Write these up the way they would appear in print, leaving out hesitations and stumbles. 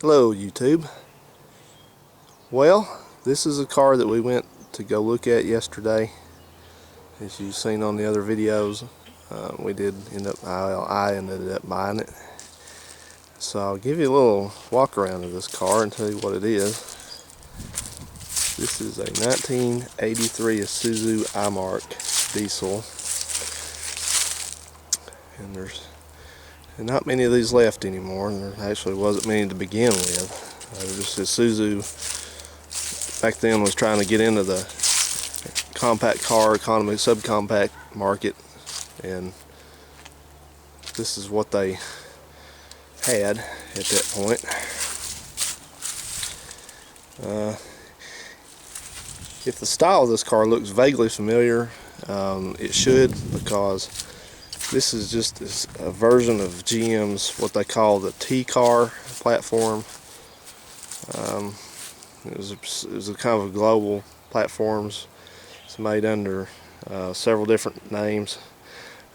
Hello YouTube. Well, this is a car that we went to go look at yesterday. As you've seen on the other videos, I ended up buying it. So I'll give you a little walk around of this car and tell you what it is. This is a 1983 Isuzu iMark diesel. And there's not many of these left anymore. There actually wasn't many to begin with. Just Isuzu back then was trying to get into the compact car, economy, subcompact market, and this is what they had at that point. If the style of this car looks vaguely familiar, it should, because this is just a version of GM's what they call the T-car platform. It was a kind of a global platforms. It's made under several different names.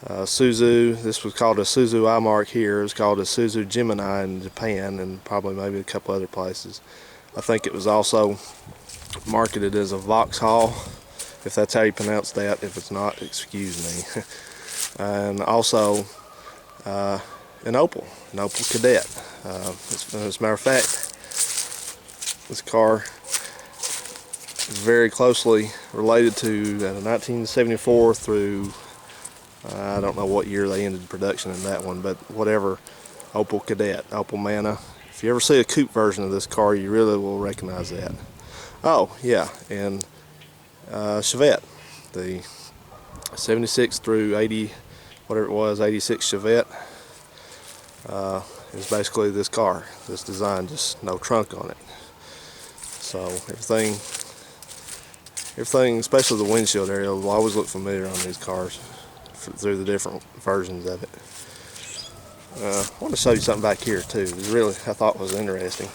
Isuzu, this was called a Isuzu iMark here. It was called a Isuzu Gemini in Japan, and probably maybe a couple other places. I think it was also marketed as a Vauxhall, if that's how you pronounce that. If it's not, excuse me. And also an Opel Kadett. As a matter of fact, this car is very closely related to 1974 through I don't know what year they ended production in that one, but whatever, Opel Kadett, Opel Mana. If you ever see a coupe version of this car, you really will recognize that. Oh yeah, and Chevette, the 76 through 80, whatever it was, 86 Chevette, is basically this car, this design, just no trunk on it. So everything, especially the windshield area, will always look familiar on these cars through the different versions of it. I want to show you something back here too. It really, I thought was interesting.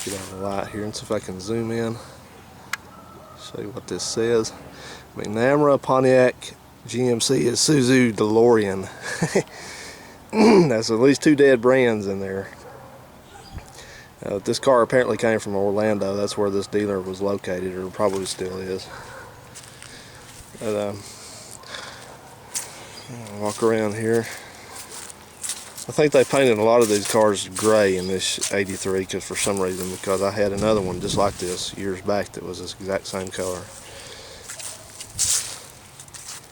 Get out of the light here and see if I can zoom in. Show you what this says. McNamara, Pontiac, GMC, Isuzu, DeLorean. That's at least two dead brands in there. This car apparently came from Orlando. That's where this dealer was located, or probably still is. But, walk around here. I think they painted a lot of these cars gray in this 83 because for some reason, because I had another one just like this years back that was this exact same color.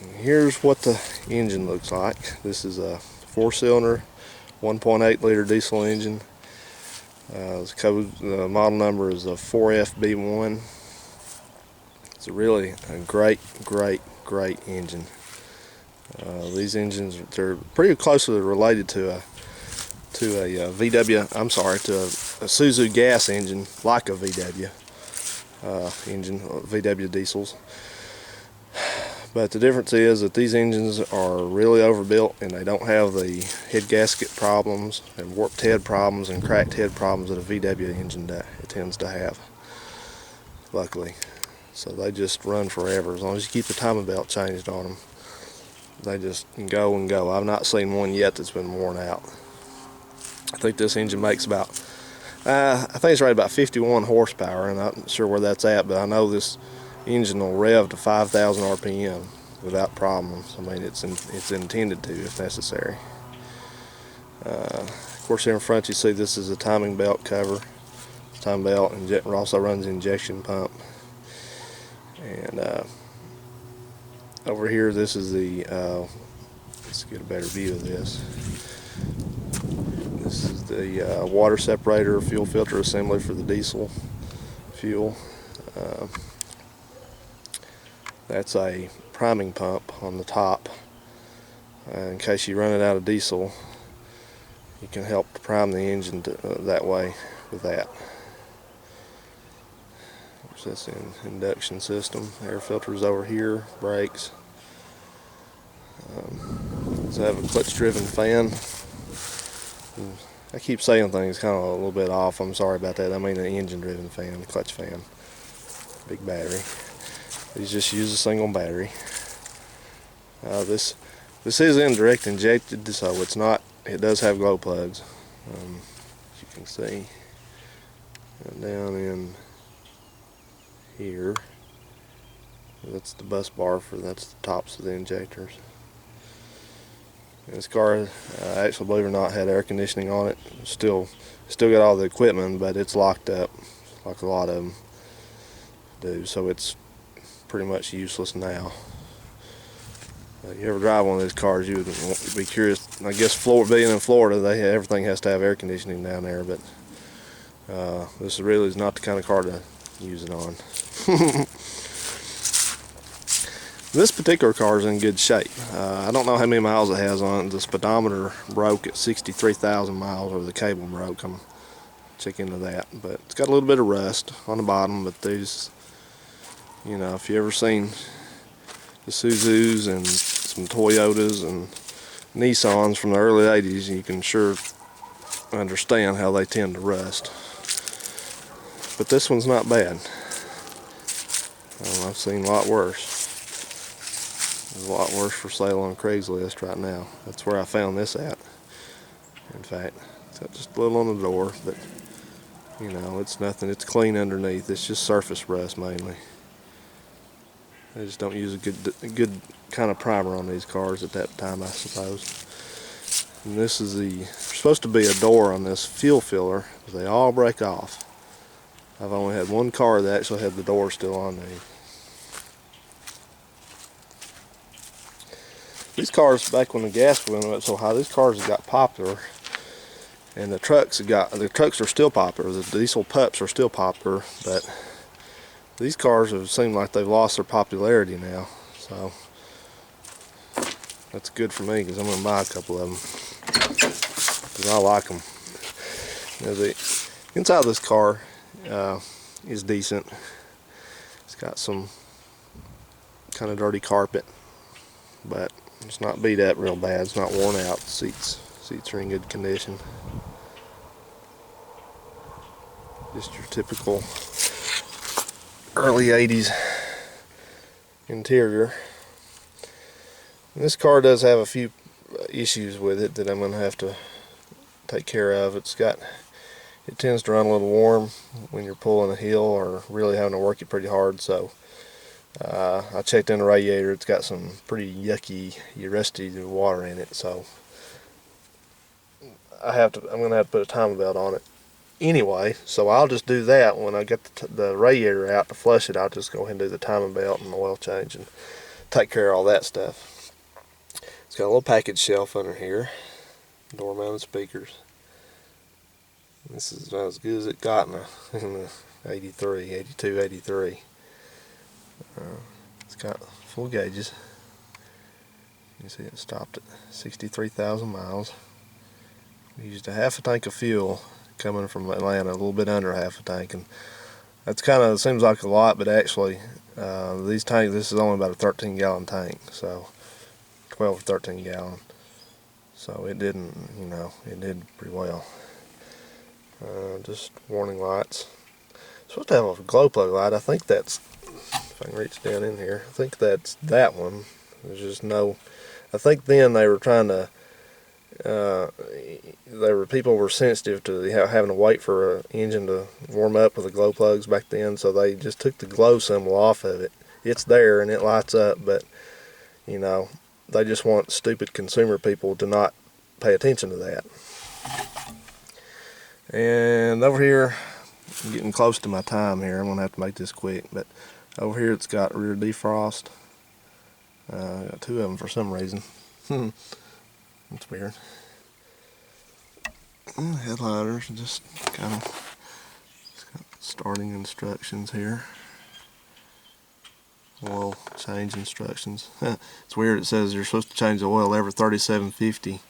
And here's what the engine looks like. This is a 4-cylinder 1.8 liter diesel engine. The model number is a 4FB1. It's really a great engine. These engines, they're pretty closely related to a VW. I'm sorry, to a Isuzu gas engine, like a VW engine, VW diesels. But the difference is that these engines are really overbuilt, and they don't have the head gasket problems and warped head problems and cracked head problems that a VW engine it tends to have, luckily. So they just run forever. As long as you keep the timing belt changed on them, they just go and go. I've not seen one yet that's been worn out. I think this engine makes about, I think it's right about 51 horsepower, and I'm not sure where that's at, but I know this engine will rev to 5,000 RPM without problems. I mean, it's intended to if necessary. Of course, here in front you see this is a timing belt cover. Timing belt, and it also runs the injection pump. And over here, this is the, let's get a better view of this. This is the water separator, fuel filter assembly for the diesel fuel. That's a priming pump on the top. In case you run it out of diesel, you can help prime the engine that way with that. That's the induction system. Air filters over here, brakes. So I have a clutch-driven fan. I keep saying things kind of a little bit off. I'm sorry about that. I mean an engine-driven fan, a clutch fan. Big battery. These just use a single battery. This This is indirect injected, so it's not. It does have glow plugs. As you can see, down in here, that's the bus bar that's the tops of the injectors. And this car, actually, believe it or not, had air conditioning on it. Still got all the equipment, but it's locked up, like a lot of them do. So it's pretty much useless now. You ever drive one of these cars, you would be curious. I guess being in Florida, everything has to have air conditioning down there, but this really is not the kind of car to use it on. This particular car is in good shape. I don't know how many miles it has on it. The speedometer broke at 63,000 miles, or the cable broke. I'm checking into that, but it's got a little bit of rust on the bottom. But these, you know, if you ever seen the Isuzus and some Toyotas and Nissans from the early 80s, you can sure understand how they tend to rust. But this one's not bad. I've seen a lot worse. There's a lot worse for sale on Craigslist right now. That's where I found this at. In fact, it's got just a little on the door, but you know, it's nothing. It's clean underneath. It's just surface rust mainly. They just don't use a good kind of primer on these cars at that time, I suppose. And this is there's supposed to be a door on this fuel filler. They all break off. I've only had one car that actually had the door still on there. These cars, back when the gas went up so high, these cars have got popular, and the trucks are still popular. The diesel pups are still popular, but these cars have seemed like they've lost their popularity now. So that's good for me, because I'm going to buy a couple of them, because I like them. Now, the inside of this car is decent. It's got some kind of dirty carpet, but it's not beat up real bad. It's not worn out. The seats are in good condition. Just your typical early 80s interior. And this car does have a few issues with it that I'm going to have to take care of. It tends to run a little warm when you're pulling a hill or really having to work it pretty hard. So I checked in the radiator. It's got some pretty yucky, rusty water in it. So I'm going to have to put a timing belt on it anyway. So I'll just do that when I get the radiator out to flush it. I'll just go ahead and do the timing belt and the oil change and take care of all that stuff. It's got a little package shelf under here. Door mounted speakers. This is about as good as it got in the 82, 83. It's got full gauges. You see it stopped at 63,000 miles. We used a half a tank of fuel coming from Atlanta, a little bit under half a tank, and that's seems like a lot, but actually these tanks, this is only about a 13-gallon tank, so 12 or 13 gallon. So it didn't, it did pretty well. Just warning lights. It's supposed to have a glow plug light. I think that's, if I can reach down in here, I think that's that one. There's just no, I think then they were trying to, people were sensitive to having to wait for an engine to warm up with the glow plugs back then, so they just took the glow symbol off of it. It's there and it lights up, but they just want stupid consumer people to not pay attention to that. And over here, I'm getting close to my time here. I'm gonna have to make this quick, but over here it's got rear defrost. Got two of them for some reason. That's weird. And headliners, just kind of starting instructions here. Oil change instructions. It's weird. It says you're supposed to change the oil every 3750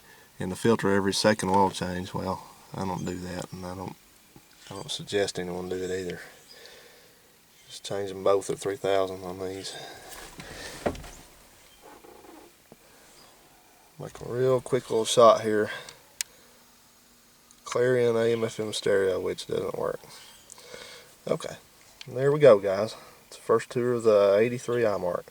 and the filter every second oil change. Well, I don't do that, and I don't suggest anyone do it either. Just change them both at 3,000 on these. Make a real quick little shot here. Clarion AM/FM stereo, which doesn't work. Okay, there we go, guys. It's the first tour of the 83 iMark.